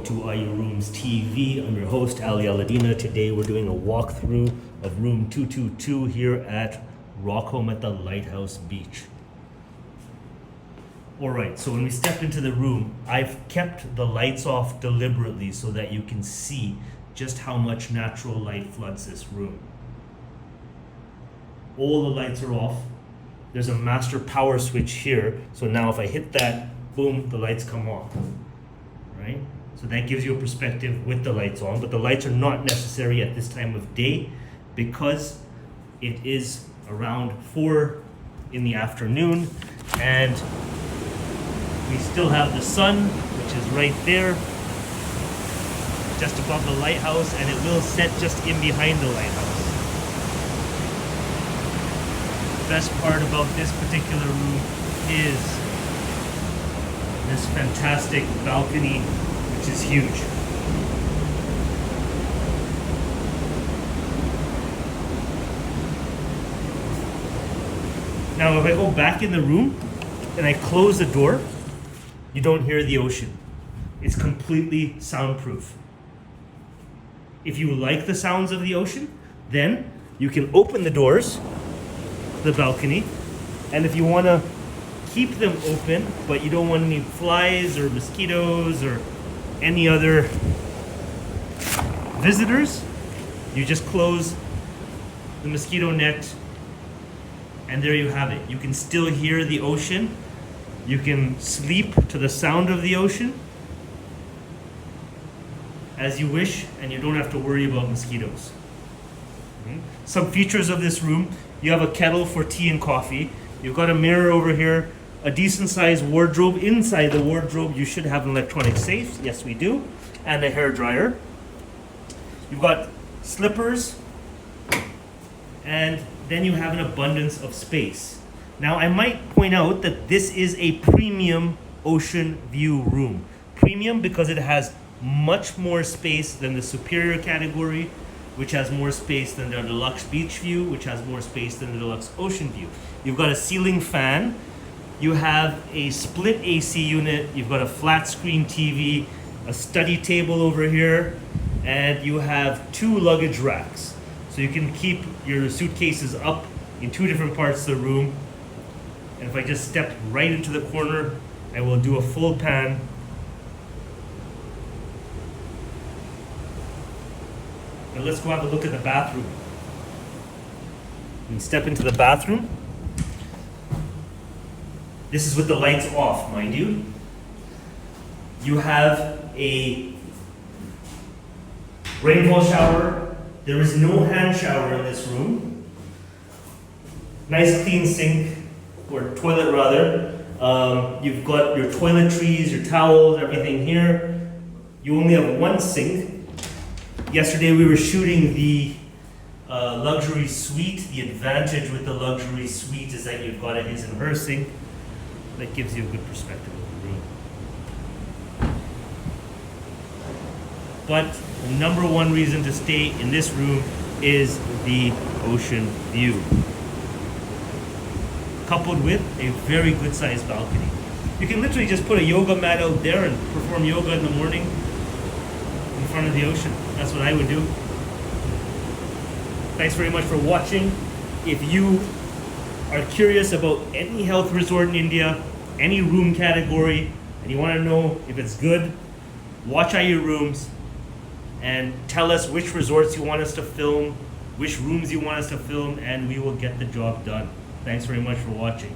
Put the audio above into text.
To Ayurooms TV. I'm your host, Aly Alidina. Today we're doing a walkthrough of room 222 here at Rockholm at the Lighthouse Beach. Alright, so when we step into the room, I've kept the lights off deliberately so that you can see just how much natural light floods this room. All the lights are off. There's a master power switch here, so now if I hit that, boom, the lights come on. Right? So that gives you a perspective with the lights on, but the lights are not necessary at this time of day because it is around 4 in the afternoon and we still have the sun, which is right there, just above the lighthouse, and it will set just in behind the lighthouse. The best part about this particular room is this fantastic balcony, which is huge. Now, if I go back in the room and I close the door, you don't hear the ocean. It's completely soundproof. If you like the sounds of the ocean, then you can open the doors, the balcony, and if you want to keep them open, but you don't want any flies or mosquitoes or any other visitors, you just close the mosquito net and there you have it. You can still hear the ocean. You can sleep to the sound of the ocean as you wish, and you don't have to worry about mosquitoes. Some features of this room: you have a kettle for tea and coffee. You've got a mirror over here, a decent sized wardrobe. Inside the wardrobe, you should have an electronic safe. Yes, we do. And a hairdryer. You've got slippers. And then you have an abundance of space. Now, I might point out that this is a premium ocean view room. Premium because it has much more space than the superior category, which has more space than the deluxe beach view, which has more space than the deluxe ocean view. You've got a ceiling fan. You have a split AC unit. You've got a flat screen TV, a study table over here, and you have 2 luggage racks. So you can keep your suitcases up in 2 different parts of the room. And if I just step right into the corner, I will do a full pan. Now let's go have a look at the bathroom. You can step into the bathroom. This is with the lights off, mind you. You have a rainfall shower. There is no hand shower in this room. Nice clean sink, or toilet rather. You've got your toiletries, your towels, everything here. You only have 1 sink. Yesterday we were shooting the luxury suite. The advantage with the luxury suite is that you've got a his and her sink. That gives you a good perspective of the room. But the number 1 reason to stay in this room is the ocean view, coupled with a very good sized balcony. You can literally just put a yoga mat out there and perform yoga in the morning in front of the ocean. That's what I would do. Thanks very much for watching. If you are curious about any health resort in India, any room category, and you want to know if it's good, watch Ayurooms and tell us which resorts you want us to film, which rooms you want us to film, and we will get the job done. Thanks very much for watching.